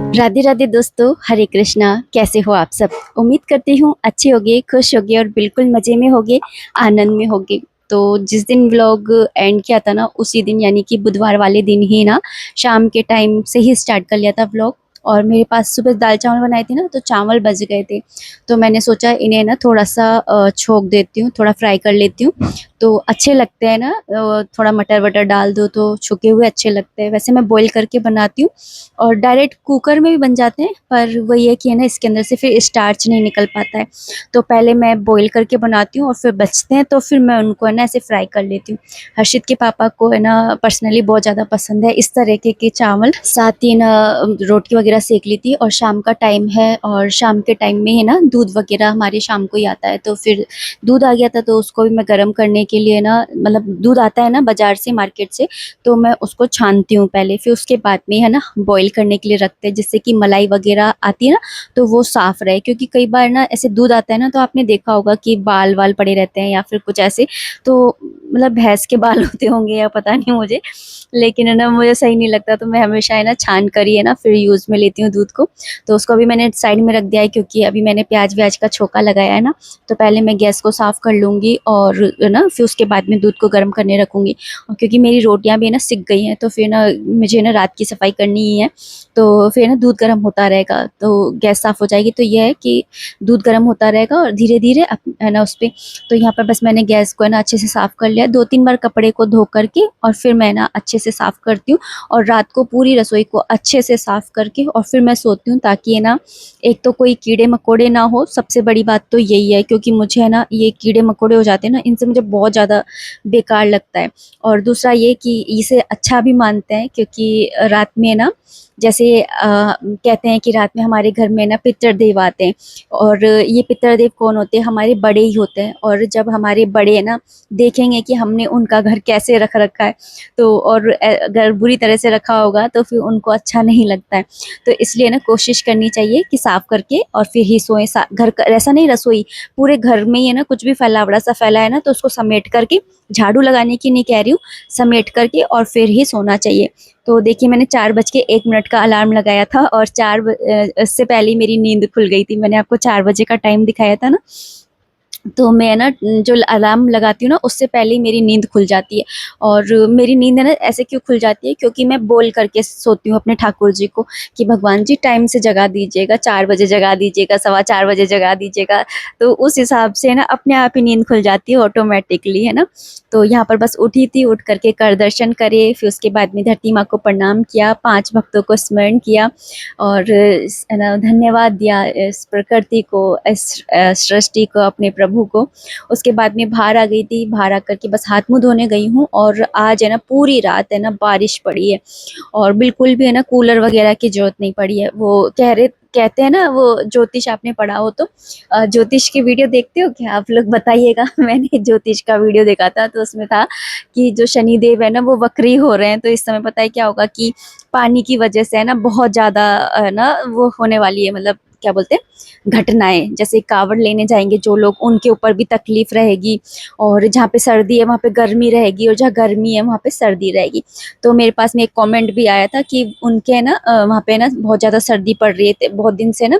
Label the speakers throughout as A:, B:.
A: राधे राधे दोस्तों, हरे कृष्णा। कैसे हो आप सब? उम्मीद करती हूँ अच्छे होगे, खुश होगे और बिल्कुल मज़े में होगे, आनंद में होगे। तो जिस दिन व्लॉग एंड किया था ना, उसी दिन यानी कि बुधवार वाले दिन ही ना, शाम के टाइम से ही स्टार्ट कर लिया था व्लॉग। और मेरे पास सुबह दाल चावल बनाए थे ना, तो चावल बच गए थे। तो मैंने सोचा इन्हें ना थोड़ा सा छोक देती हूँ, थोड़ा फ्राई कर लेती हूँ। तो अच्छे लगते हैं ना, थोड़ा मटर वटर डाल दो तो छुके हुए अच्छे लगते हैं। वैसे मैं बॉईल करके बनाती हूँ और डायरेक्ट कुकर में भी बन जाते हैं, पर वही है कि है ना, इसके अंदर से फिर स्टार्च नहीं निकल पाता है। तो पहले मैं बॉईल करके बनाती हूँ और फिर बचते हैं तो फिर मैं उनको है ना ऐसे फ्राई कर लेती हूँ। हर्षित के पापा को है ना पर्सनली बहुत ज़्यादा पसंद है इस तरह के चावल। साथ ही ना रोटी वगैरह सेक ली थी, और शाम का टाइम है और शाम के टाइम में है ना दूध वगैरह हमारे शाम को ही आता है। तो फिर दूध आ गया था तो उसको भी मैं गर्म करने के लिए ना, मतलब दूध आता है ना बाजार से, मार्केट से, तो मैं उसको छानती हूँ पहले, फिर उसके बाद में है ना बॉईल करने के लिए रखते हैं, जिससे कि मलाई वगैरह आती है ना तो वो साफ़ रहे। क्योंकि कई बार ना ऐसे दूध आता है ना, तो आपने देखा होगा कि बाल वाल पड़े रहते हैं या फिर कुछ ऐसे। तो मतलब भैंस के बाल होते होंगे या पता नहीं मुझे, लेकिन है ना मुझे सही नहीं लगता, तो मैं हमेशा है ना छान कर ही है ना फिर यूज़ में लेती हूँ दूध को। तो उसको अभी मैंने साइड में रख दिया है, क्योंकि अभी मैंने प्याज व्याज का छोका लगाया है ना। तो पहले मैं गैस को साफ़ कर लूँगी और है ना फिर उसके बाद में दूध को गर्म करने रखूँगी। और क्योंकि मेरी रोटियां भी है ना सिक गई हैं, तो फिर ना मुझे ना रात की सफाई करनी ही है। तो फिर ना दूध गर्म होता रहेगा तो गैस साफ़ हो जाएगी। तो यह है कि दूध गर्म होता रहेगा और धीरे धीरे है ना उस पर। तो यहाँ पर बस मैंने गैस को है ना अच्छे से साफ़ कर लिया, 2-3 बार कपड़े को धो करके और फिर मैं ना अच्छे से साफ़ करती हूँ। और रात को पूरी रसोई को अच्छे से साफ़ करके और फिर मैं सोती हूँ, ताकि है ना एक तो कोई कीड़े मकोड़े ना हो। सबसे बड़ी बात तो यही है, क्योंकि मुझे है ना ये कीड़े मकोड़े हो जाते हैं ना, इनसे मुझे बहुत ज़्यादा बेकार लगता है। और दूसरा ये कि इसे अच्छा भी मानते हैं, क्योंकि रात में ना जैसे कहते हैं कि रात में हमारे घर में ना पितृदेव आते हैं। और ये पितृदेव कौन होते हैं? हमारे बड़े ही होते हैं। और जब हमारे बड़े है ना देखेंगे कि हमने उनका घर कैसे रख रखा है, तो और अगर बुरी तरह से रखा होगा तो फिर उनको अच्छा नहीं लगता है। तो इसलिए ना कोशिश करनी चाहिए कि साफ करके और फिर ही सोएं। घर का ऐसा नहीं, रसोई पूरे घर में ही है ना कुछ भी फैलावड़ा सा फैला है ना, तो उसको समेट करके, झाड़ू लगाने की नहीं कह रही हूँ, समेट करके और फिर ही सोना चाहिए। तो देखिए मैंने 4:01 का अलार्म लगाया था और इससे पहले ही मेरी नींद खुल गई थी। मैंने आपको 4 बजे का टाइम दिखाया था ना, तो मैं ना जो अलार्म लगाती हूँ ना उससे पहले ही मेरी नींद खुल जाती है। और मेरी नींद है ना ऐसे क्यों खुल जाती है, क्योंकि मैं बोल करके सोती हूँ अपने ठाकुर जी को कि भगवान जी टाइम से जगा दीजिएगा, 4 बजे जगा दीजिएगा, 4:15 बजे जगा दीजिएगा। तो उस हिसाब से ना अपने आप ही नींद खुल जाती है ऑटोमेटिकली, है ना। तो यहाँ पर बस उठी थी, उठ करके कर दर्शन करे, फिर उसके बाद में धरती माँ को प्रणाम किया, 5 भक्तों को स्मरण किया और है ना धन्यवाद दिया इस प्रकृति को, इस सृष्टि को, अपने प्रभु को। उसके बाद में बाहर आ गई थी, बाहर आकर के बस हाथ मुंह धोने गई हूँ। और आज है ना पूरी रात है ना बारिश पड़ी है, और बिल्कुल भी है ना कूलर वगैरह की जरूरत नहीं पड़ी है। वो कहते हैं ना, वो ज्योतिष आपने पढ़ा हो तो, ज्योतिष की वीडियो देखते हो क्या आप लोग? बताइएगा। मैंने ज्योतिष का वीडियो देखा था, तो उसमें था कि जो शनिदेव है ना वो वक्री हो रहे हैं। तो इस समय पता है क्या होगा कि पानी की वजह से है ना बहुत ज़्यादा है ना वो होने वाली है, मतलब क्या बोलते हैं, घटनाएं। जैसे कावड़ लेने जाएंगे जो लोग, उनके ऊपर भी तकलीफ रहेगी। और जहाँ पे सर्दी है वहाँ पे गर्मी रहेगी, और जहाँ गर्मी है वहाँ पे सर्दी रहेगी। तो मेरे पास में एक कमेंट भी आया था कि उनके है ना वहाँ पे ना बहुत ज़्यादा सर्दी पड़ रही है बहुत दिन से ना,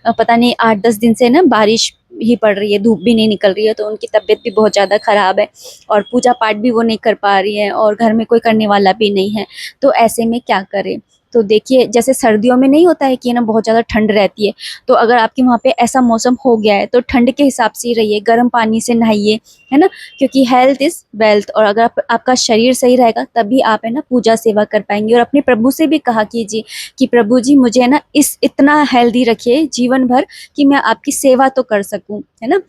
A: पता नहीं 8-10 दिन से ना बारिश ही पड़ रही है, धूप भी नहीं निकल रही है। तो उनकी तबीयत भी बहुत ज़्यादा ख़राब है, और पूजा पाठ भी वो नहीं कर पा रही है, और घर में कोई करने वाला भी नहीं है। तो ऐसे में क्या करें? तो देखिए जैसे सर्दियों में नहीं होता है कि ना बहुत ज़्यादा ठंड रहती है, तो अगर आपके वहाँ पे ऐसा मौसम हो गया है तो ठंड के हिसाब से ही रहिए, गर्म पानी से नहाइए, है ना। क्योंकि हेल्थ इज़ वेल्थ, और अगर आपका शरीर सही रहेगा तभी आप है ना पूजा सेवा कर पाएंगे। और अपने प्रभु से भी कहा कीजिए कि प्रभु जी मुझे है ना इतना हेल्दी रखिए जीवन भर, कि मैं आपकी सेवा तो कर सकूं, है ना।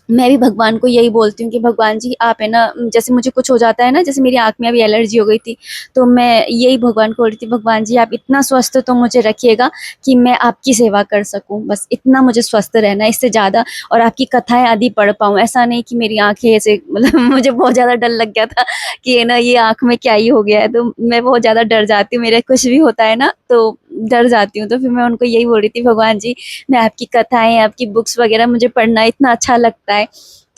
A: मैं भी भगवान को यही बोलती हूँ कि भगवान जी आप है ना, जैसे मुझे कुछ हो जाता है ना, जैसे मेरी आँख में अभी एलर्जी हो गई थी, तो मैं यही भगवान को बोल रही थी, भगवान जी आप इतना स्वस्थ तो मुझे रखिएगा कि मैं आपकी सेवा कर सकूँ, बस इतना मुझे स्वस्थ रहना है, इससे ज़्यादा। और आपकी कथाएं आदि पढ़ पाऊँ, ऐसा नहीं कि मेरी आँखें ऐसे, मतलब मुझे बहुत ज़्यादा डर लग गया था कि है ना ये आँख में क्या ही हो गया है। तो मैं बहुत ज़्यादा डर जाती हूँ, मेरे कुछ भी होता है ना तो डर जाती हूँ। तो फिर मैं उनको यही बोल रही थी, भगवान जी मैं आपकी कथाएं, आपकी बुक्स वगैरह मुझे पढ़ना इतना अच्छा लगता है।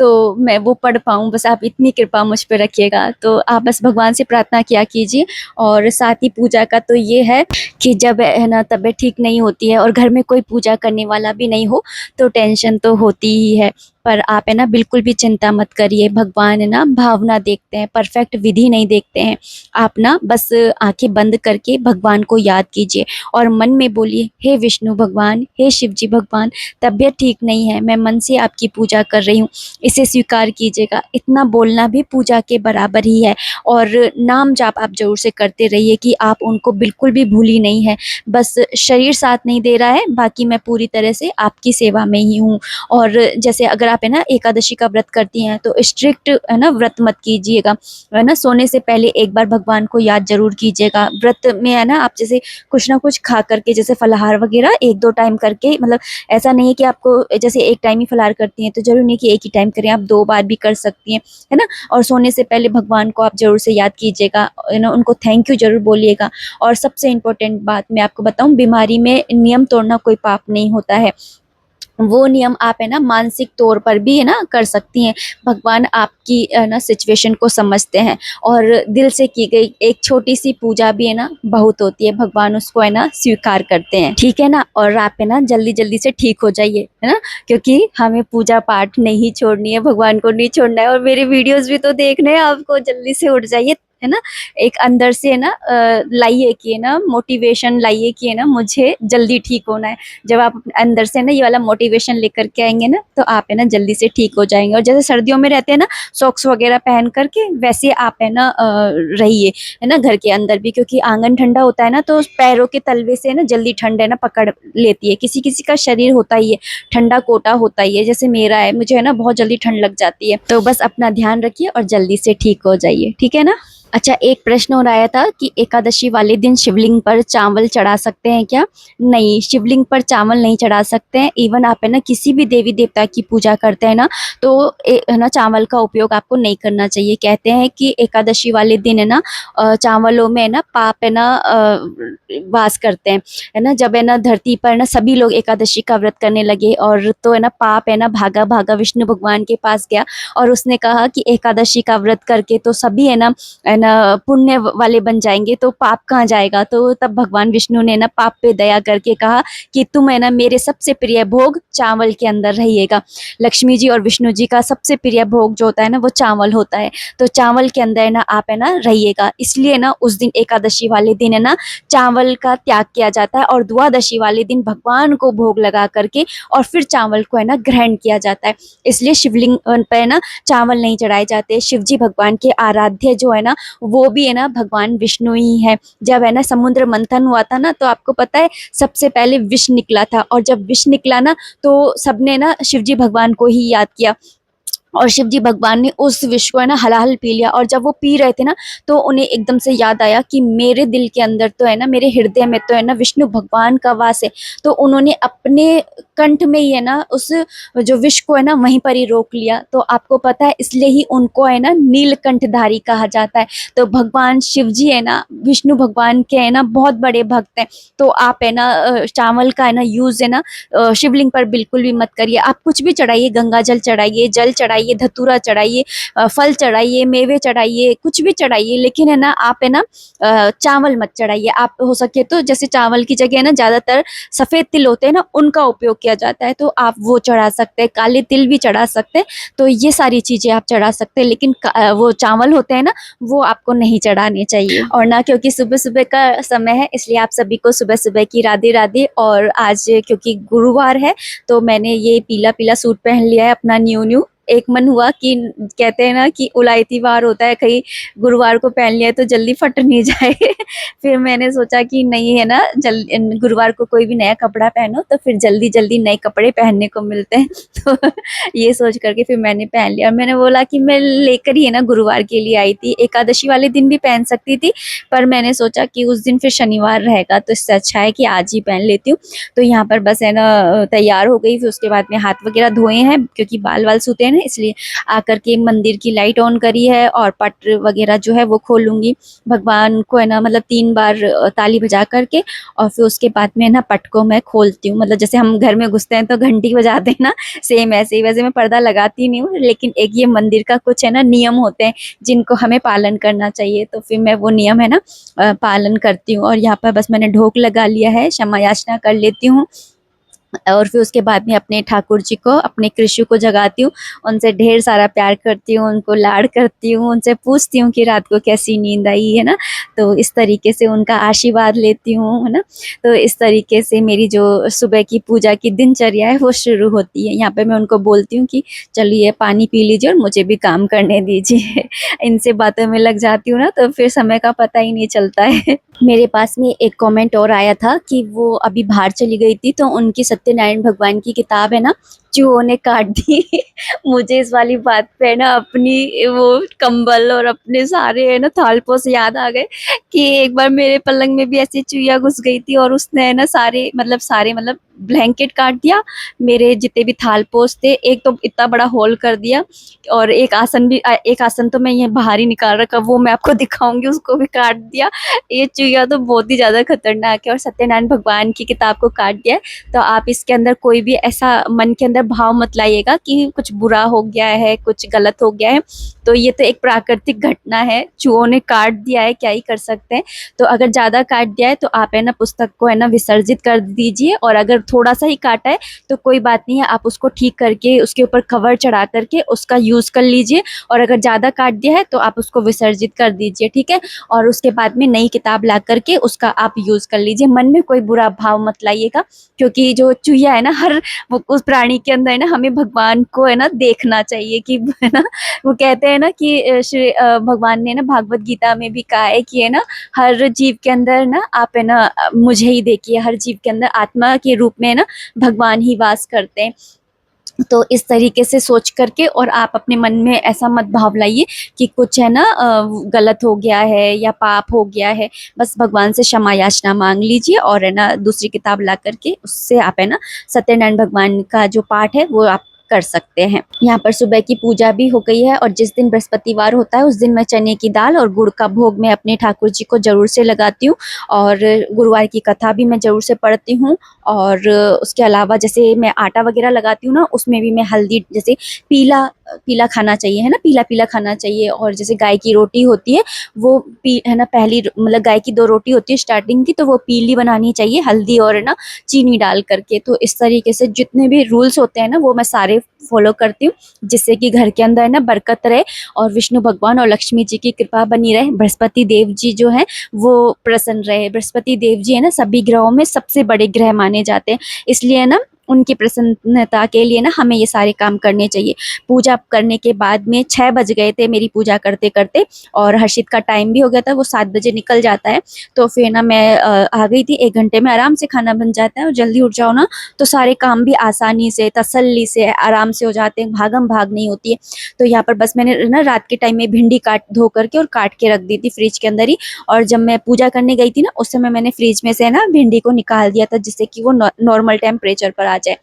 A: तो मैं वो पढ़ पाऊँ, बस आप इतनी कृपा मुझ पे रखिएगा। तो आप बस भगवान से प्रार्थना किया कीजिए। और साथ ही पूजा का तो ये है कि जब है ना तबीयत ठीक नहीं होती है और घर में कोई पूजा करने वाला भी नहीं हो तो टेंशन तो होती ही है। पर आप है ना बिल्कुल भी चिंता मत करिए, भगवान है ना भावना देखते हैं, परफेक्ट विधि नहीं देखते हैं। आप ना बस आंखें बंद करके भगवान को याद कीजिए और मन में बोलिए, हे विष्णु भगवान, हे शिव जी भगवान, तबीयत ठीक नहीं है, मैं मन से आपकी पूजा कर रही हूँ, इसे स्वीकार कीजिएगा। इतना बोलना भी पूजा के बराबर ही है। और नाम जाप आप जरूर से करते रहिए कि आप उनको बिल्कुल भी भूली नहीं है। बस शरीर साथ नहीं दे रहा है, बाकी मैं पूरी तरह से आपकी सेवा में ही हूँ। और जैसे अगर आप है ना एकादशी का व्रत करती हैं तो स्ट्रिक्ट है ना व्रत मत कीजिएगा, है ना। सोने से पहले एक बार भगवान को याद जरूर कीजिएगा। व्रत में है ना आप जैसे कुछ ना कुछ खा करके, जैसे फलाहार वगैरह 1-2 टाइम करके, मतलब ऐसा नहीं है कि आपको जैसे एक टाइम ही फलाहार करती हैं तो जरूर नहीं कि एक ही टाइम करें, आप 2 बार भी कर सकती हैं, है ना। और सोने से पहले भगवान को आप जरूर से याद कीजिएगा, है ना, उनको थैंक यू जरूर बोलिएगा। और सबसे इम्पोर्टेंट बात मैं आपको बताऊं, बीमारी में नियम तोड़ना कोई पाप नहीं होता है। वो नियम आप है ना मानसिक तौर पर भी है ना कर सकती हैं। भगवान आपकी है ना सिचुएशन को समझते हैं और दिल से की गई एक छोटी सी पूजा भी है ना बहुत होती है, भगवान उसको है ना स्वीकार करते हैं, ठीक है ना। और आप है ना जल्दी जल्दी से ठीक हो जाइए, है ना, क्योंकि हमें पूजा पाठ नहीं छोड़नी है, भगवान को नहीं छोड़ना है। और मेरे वीडियोस भी तो देखने हैं आपको, जल्दी से उठ जाइए, है ना। एक अंदर से है ना लाइए कि है ना मोटिवेशन लाइए कि है ना मुझे जल्दी ठीक होना है। जब आप अंदर से ना ये वाला मोटिवेशन लेकर के आएंगे ना तो आप है ना जल्दी से ठीक हो जाएंगे। और जैसे सर्दियों में रहते हैं ना सॉक्स वगैरह पहन करके, वैसे आप है ना रहिए, है ना, घर के अंदर भी, क्योंकि आंगन ठंडा होता है ना तो पैरों के तलवे से ना जल्दी ठंड है ना पकड़ लेती है। किसी किसी का शरीर होता ही है, ठंडा कोटा होता ही है, जैसे मेरा है, मुझे है ना बहुत जल्दी ठंड लग जाती है। तो बस अपना ध्यान रखिए और जल्दी से ठीक हो जाइए, ठीक है ना। अच्छा, एक प्रश्न और आया था कि एकादशी वाले दिन शिवलिंग पर चावल चढ़ा सकते हैं क्या? नहीं, शिवलिंग पर चावल नहीं चढ़ा सकते हैं। इवन आप है ना किसी भी देवी देवता की पूजा करते हैं ना तो है ना चावल का उपयोग आपको नहीं करना चाहिए। कहते हैं कि एकादशी वाले दिन है ना चावलों में है ना पाप है ना वास करते हैं, है ना। जब है ना धरती पर ना सभी लोग एकादशी का व्रत करने लगे और तो है ना पाप है ना भागा भागा विष्णु भगवान के पास गया और उसने कहा कि एकादशी का व्रत करके तो सभी है ना पुण्य वाले बन जाएंगे, तो पाप कहाँ जाएगा। तो तब भगवान विष्णु ने ना पाप पे दया करके कहा कि तुम है ना मेरे सबसे प्रिय भोग चावल के अंदर रहिएगा। लक्ष्मी जी और विष्णु जी का सबसे प्रिय भोग जो होता है ना वो चावल होता है, तो चावल के अंदर है ना आप है ना रहिएगा। इसलिए ना उस दिन एकादशी वाले दिन है ना चावल का त्याग किया जाता है और द्वादशी वाले दिन भगवान को भोग लगा करके और फिर चावल को है ना ग्रहण किया जाता है। इसलिए शिवलिंग पर है ना चावल नहीं चढ़ाए जाते। शिव जी भगवान के आराध्य जो है ना वो भी है ना भगवान विष्णु ही है। जब है ना समुद्र मंथन हुआ था ना तो आपको पता है सबसे पहले विष निकला था, और जब विष निकला ना तो सबने ना शिवजी भगवान को ही याद किया और शिव जी भगवान ने उस विष को है ना हलाहल पी लिया। और जब वो पी रहे थे ना तो उन्हें एकदम से याद आया कि मेरे दिल के अंदर तो है ना, मेरे हृदय में तो है ना विष्णु भगवान का वास है। तो उन्होंने अपने कंठ में ही है ना उस जो विष को है ना वहीं पर ही रोक लिया। तो आपको पता है इसलिए ही उनको है ना नीलकंठधारी कहा जाता है। तो भगवान शिव जी है ना विष्णु भगवान के है ना बहुत बड़े भक्त हैं। तो आप है ना चावल का है ना यूज है ना शिवलिंग पर बिल्कुल भी मत करिए। आप कुछ भी चढ़ाइए, गंगा जल चढ़ाइए, जल चढ़ाइए, धतूरा चढ़ाइए, फल चढ़ाइए, मेवे चढ़ाइए, कुछ भी चढ़ाइए, लेकिन है ना आप है ना चावल मत चढ़ाइए। आप हो सके तो जैसे चावल की जगह है ना ज्यादातर सफेद तिल होते हैं ना उनका उपयोग किया जाता है, तो आप वो चढ़ा सकते हैं, काले तिल भी चढ़ा सकते हैं। तो ये सारी चीजें आप चढ़ा सकते हैं, लेकिन वो चावल होते हैं ना वो आपको नहीं चढ़ाने चाहिए। और ना क्योंकि सुबह सुबह का समय है इसलिए आप सभी को सुबह सुबह की राधे राधे। और आज क्योंकि गुरुवार है तो मैंने ये पीला पीला सूट पहन लिया है अपना न्यू न्यू। एक मन हुआ कि कहते हैं ना कि उलायती वार होता है, कहीं गुरुवार को पहन लिया तो जल्दी फट नहीं जाए फिर मैंने सोचा कि नहीं है ना गुरुवार को कोई भी नया कपड़ा पहनो तो फिर जल्दी जल्दी नए कपड़े पहनने को मिलते हैं तो ये सोच करके फिर मैंने पहन लिया। और मैंने बोला कि मैं लेकर ही है ना गुरुवार के लिए आई थी, एकादशी वाले दिन भी पहन सकती थी पर मैंने सोचा कि उस दिन फिर शनिवार रहेगा तो इससे अच्छा है कि आज ही पहन लेती हूँ। तो यहाँ पर बस है ना तैयार हो गई, फिर उसके बाद में हाथ वगैरह धोए हैं क्योंकि बाल वाल सूते हैं ना, इसलिए आकर के मंदिर की लाइट ऑन करी है और पट वगैरह जो है वो खोलूंगी। भगवान को है ना मतलब 3 बार ताली बजा करके और फिर उसके बाद में ना पट को मैं खोलती हूँ। मतलब जैसे हम घर में घुसते हैं तो घंटी बजाते हैं ना, सेम ऐसे ही। वैसे मैं पर्दा लगाती नहीं हूँ, लेकिन एक ये मंदिर का कुछ है ना नियम होते हैं जिनको हमें पालन करना चाहिए, तो फिर मैं वो नियम है ना पालन करती हूँ। और यहाँ पर बस मैंने ढोक लगा लिया है, क्षमा याचना कर लेती हूँ और फिर उसके बाद में अपने ठाकुर जी को, अपने कृष्ण को जगाती हूँ, उनसे ढेर सारा प्यार करती हूँ, उनको लाड करती हूँ, उनसे पूछती हूँ कि रात को कैसी नींद आई है ना। तो इस तरीके से उनका आशीर्वाद लेती हूँ, है ना। तो इस तरीके से मेरी जो सुबह की पूजा की दिनचर्या है वो शुरू होती है। यहाँ पे मैं उनको बोलती हूँ कि चलिए पानी पी लीजिए और मुझे भी काम करने दीजिए। इनसे बातों में लग जाती हूँ ना तो फिर समय का पता ही नहीं चलता है। मेरे पास में एक कमेंट और आया था कि वो अभी बाहर चली गई थी तो उनकी सत्यनारायण भगवान की किताब है ना चूहों ने काट दी। मुझे इस वाली बात पे ना अपनी वो कंबल और अपने सारे है ना थालपोश याद आ गए कि एक बार मेरे पलंग में भी ऐसी चूहिया घुस गई थी और उसने है ना सारे मतलब ब्लैंकेट काट दिया, मेरे जितने भी थालपोश थे, एक तो इतना बड़ा होल कर दिया और एक आसन तो मैं ये बाहर ही निकाल रखा, वो मैं आपको दिखाऊंगी, उसको भी काट दिया। ये चूहिया तो बहुत ही ज्यादा खतरनाक है और सत्यनारायण भगवान की किताब को काट दिया है। तो आप इसके अंदर कोई भी ऐसा मन के अंदर भाव मत लाइएगा कि कुछ बुरा हो गया है, कुछ गलत हो गया है। तो ये तो एक प्राकृतिक घटना है, चूहों ने काट दिया है, क्या ही कर सकते हैं। तो अगर ज्यादा काट दिया है तो आप है ना पुस्तक को है ना विसर्जित कर दीजिए, और अगर थोड़ा सा ही काटा है तो कोई बात नहीं है, आप उसको ठीक करके उसके ऊपर कवर चढ़ा करके उसका यूज कर लीजिए। और अगर ज्यादा काट दिया है तो आप उसको विसर्जित कर दीजिए, ठीक है। और उसके बाद में नई किताब ला करके उसका आप यूज कर लीजिए। मन में कोई बुरा भाव मत लाइएगा, क्योंकि जो चूहिया है ना हर उस प्राणी के अंदर है ना हमें भगवान को है ना देखना चाहिए कि है ना। वो कहते हैं ना कि भगवान ने ना भागवत गीता में भी कहा है कि है ना हर जीव के अंदर ना आप है ना मुझे ही देखिए, हर जीव के अंदर आत्मा के रूप में ना भगवान ही वास करते हैं। तो इस तरीके से सोच करके और आप अपने मन में ऐसा मत भाव लाइए कि कुछ है ना गलत हो गया है या पाप हो गया है। बस भगवान से क्षमा याचना मांग लीजिए और है ना दूसरी किताब ला करके उससे आप है ना सत्यनारायण भगवान का जो पाठ है वो आप कर सकते हैं। यहाँ पर सुबह की पूजा भी हो गई है और जिस दिन बृहस्पतिवार होता है उस दिन मैं चने की दाल और गुड़ का भोग मैं अपने ठाकुर जी को जरूर से लगाती हूँ। और गुरुवार की कथा भी मैं जरूर से पढ़ती हूँ। और उसके अलावा जैसे मैं आटा वगैरह लगाती हूँ ना, उसमें भी मैं हल्दी, जैसे पीला पीला खाना चाहिए है ना, पीला पीला खाना चाहिए। और जैसे गाय की रोटी होती है वो है ना, पहली मतलब गाय की 2 रोटी होती है स्टार्टिंग की, तो वो पीली बनानी चाहिए हल्दी और है ना चीनी डाल करके। तो इस तरीके से जितने भी रूल्स होते हैं ना वो मैं सारे फॉलो करती हूँ, जिससे कि घर के अंदर है ना बरकत रहे और विष्णु भगवान और लक्ष्मी जी की कृपा बनी रहे। बृहस्पति देव जी जो है वो प्रसन्न रहे। बृहस्पति देव जी है ना सभी ग्रहों में सबसे बड़े ग्रह माने जाते हैं, इसलिए ना उनकी प्रसन्नता के लिए ना हमें ये सारे काम करने चाहिए। पूजा करने के बाद में 6 बज गए थे मेरी पूजा करते करते, और हर्षित का टाइम भी हो गया था, वो 7 बजे निकल जाता है। तो फिर ना मैं आ गई थी, 1 घंटे में आराम से खाना बन जाता है और जल्दी उठ जाओ ना तो सारे काम भी आसानी से तसल्ली से आराम से हो जाते हैं, भागम भाग नहीं होती है। तो यहाँ पर बस मैंने ना रात के टाइम में भिंडी काट धो करके और काट के रख दी थी फ्रिज के अंदर ही। और जब मैं पूजा करने गई थी ना उस समय मैंने फ्रिज में से ना भिंडी को निकाल दिया था, जिससे कि वो नॉर्मल टेम्परेचर पर आ जाए।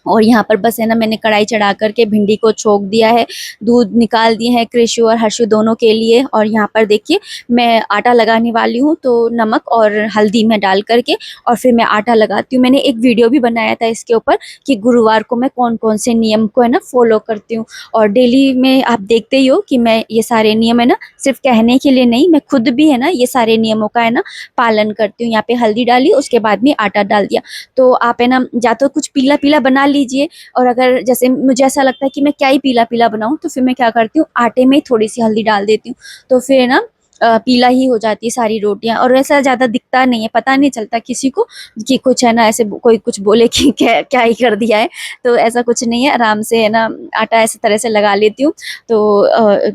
A: और यहाँ पर बस है ना मैंने कढ़ाई चढ़ा करके भिंडी को छोक दिया है, दूध निकाल दिए हैं कृषु और हर्षु दोनों के लिए। और यहाँ पर देखिए मैं आटा लगाने वाली हूँ, तो नमक और हल्दी में डाल करके और फिर मैं आटा लगाती हूँ। मैंने एक वीडियो भी बनाया था इसके ऊपर कि गुरुवार को मैं कौन कौन से नियम को है ना फॉलो करती हूँ। और डेली में आप देखते ही हो कि मैं ये सारे नियम है ना सिर्फ कहने के लिए नहीं, मैं खुद भी है ना ये सारे नियमों का है ना पालन करती हूँ। यहाँ पे हल्दी डाली, उसके बाद में आटा डाल दिया। तो आप है ना या तो कुछ पीला पीला बना लीजिए, और अगर जैसे मुझे ऐसा लगता है कि मैं क्या ही पीला पीला बनाऊं तो फिर मैं क्या करती हूँ आटे में थोड़ी सी हल्दी डाल देती हूँ, तो फिर ना पीला ही हो जाती है सारी रोटियां। और ऐसा ज्यादा दिखता नहीं है, पता नहीं चलता किसी को कि कुछ है ना ऐसे कोई कुछ बोले कि क्या क्या ही कर दिया है। तो ऐसा कुछ नहीं है, आराम से है ना आटा ऐसे तरह से लगा लेती हूँ। तो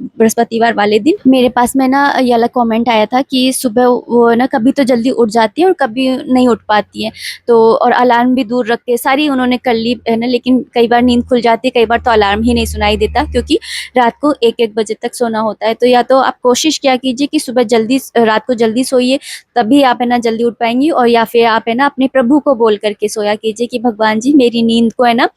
A: बृहस्पतिवार वाले दिन मेरे पास में ना ये वाला कमेंट आया था कि सुबह वो ना कभी तो जल्दी उठ जाती है और कभी नहीं उठ पाती है, तो और अलार्म भी दूर रख के सारी उन्होंने कर ली है ना, लेकिन कई बार नींद खुल जाती है, कई बार तो अलार्म ही नहीं सुनाई देता, क्योंकि रात को 1-1 बजे तक सोना होता है। तो या तो आप कोशिश किया कीजिए कि कि सुबह जल्दी रात को जल्दी सोइए, तभी आप है ना जल्दी उठ पाएंगी। और या फिर आप है ना अपने प्रभु को बोल करके सोया कीजिए कि भगवान जी मेरी नींद को है ना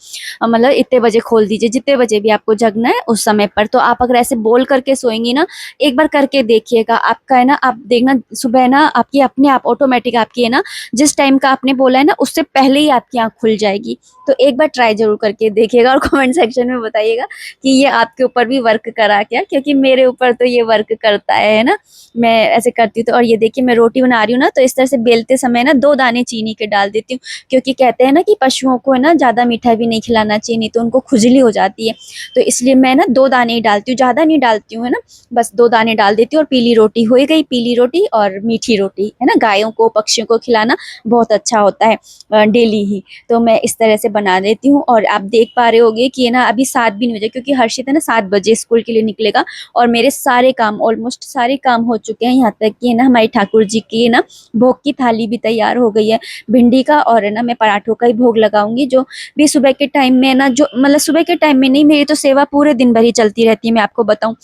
A: मतलब इतने बजे खोल दीजिए, जितने बजे भी आपको जगना है उस समय पर। तो आप अगर ऐसे बोल करके सोएंगी ना, एक बार करके देखिएगा, आपका है ना, आप देखना सुबह है ना आपकी अपने आप ऑटोमेटिक आपकी है ना जिस टाइम का आपने बोला है ना उससे पहले ही आपकी आँख खुल जाएगी। तो एक बार ट्राई ज़रूर करके देखिएगा और कमेंट सेक्शन में बताइएगा कि ये आपके ऊपर भी वर्क करा क्या? क्योंकि मेरे ऊपर तो ये वर्क करता है ना? मैं ऐसे करती हूँ। तो और ये देखिए मैं रोटी बना रही हूँ ना, तो इस तरह से बेलते समय ना 2 दाने चीनी के डाल देती हूँ, क्योंकि कहते हैं ना कि पशुओं को है ना ज़्यादा मीठा भी नहीं खिलाना चाहिए, नहीं तो उनको खुजली हो जाती है। तो इसलिए मैं ना 2 दाने ही डालती हूँ, ज़्यादा नहीं डालती हूँ, है ना? बस 2 दाने डाल देती हूँ और पीली रोटी हो ही गई, पीली रोटी और मीठी रोटी, है ना? गायों को, पक्षियों को खिलाना बहुत अच्छा होता है डेली ही। तो मैं इस तरह से बना देती हूँ। और आप देख पा रहे होंगे कि है ना अभी 7 भी नहीं बजे, क्योंकि हर्षित है ना 7 बजे स्कूल के लिए निकलेगा और मेरे सारे काम, ऑलमोस्ट सारे काम हो चुके हैं। यहाँ तक कि है ना हमारी ठाकुर जी की है ना भोग की थाली भी तैयार हो गई है, भिंडी का, और है ना मैं पराठों का ही भोग लगाऊंगी। जो भी सुबह के टाइम में है ना, जो मतलब सुबह के टाइम में नहीं, मेरी तो सेवा पूरे दिन भर ही चलती रहती है, मैं आपको बताऊं।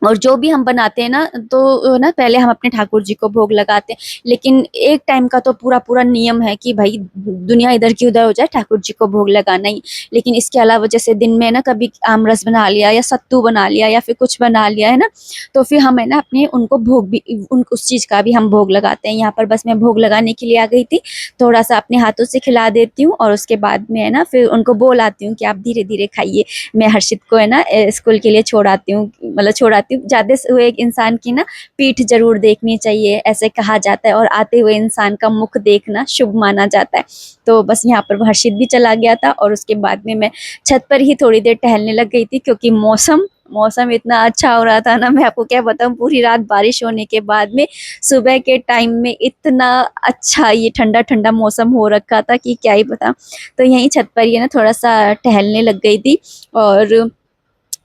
A: और जो भी हम बनाते हैं ना, तो ना पहले हम अपने ठाकुर जी को भोग लगाते हैं, लेकिन एक टाइम का तो पूरा पूरा नियम है कि भाई दुनिया इधर की उधर हो जाए, ठाकुर जी को भोग लगाना ही। लेकिन इसके अलावा जैसे दिन में ना कभी आमरस बना लिया या सत्तू बना लिया या फिर कुछ बना लिया है ना, तो फिर हम है ना अपने उनको भोग भी उस चीज़ का भी हम भोग लगाते हैं। यहाँ पर बस मैं भोग लगाने के लिए आ गई थी, थोड़ा सा अपने हाथों से खिला देती हूँ और उसके बाद में है ना फिर उनको बोल आती हूँ कि आप धीरे धीरे खाइए। मैं हर्षित को है ना स्कूल के लिए छोड़ आती हूँ, मतलब छोड़ आती हूँ। जाते हुए एक इंसान की ना पीठ जरूर देखनी चाहिए, ऐसे कहा जाता है, और आते हुए इंसान का मुख देखना शुभ माना जाता है। तो बस यहाँ पर हर्षित भी चला गया था और उसके बाद में मैं छत पर ही थोड़ी देर टहलने लग गई थी, क्योंकि मौसम मौसम इतना अच्छा हो रहा था ना, मैं आपको क्या बताऊं। पूरी रात बारिश होने के बाद में सुबह के टाइम में इतना अच्छा ये ठंडा ठंडा मौसम हो रखा था कि क्या ही बता। तो यहीं छत पर ही है ना थोड़ा सा टहलने लग गई थी। और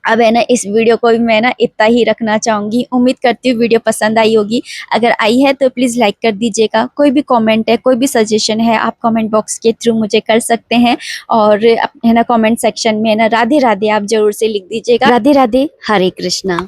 A: अब है ना इस वीडियो को भी मैं ना इतना ही रखना चाहूँगी। उम्मीद करती हूँ वीडियो पसंद आई होगी। अगर आई है तो प्लीज़ लाइक कर दीजिएगा। कोई भी कमेंट है, कोई भी सजेशन है, आप कमेंट बॉक्स के थ्रू मुझे कर सकते हैं। और है ना कमेंट सेक्शन में है ना राधे राधे आप ज़रूर से लिख दीजिएगा। राधे राधे, हरे कृष्णा।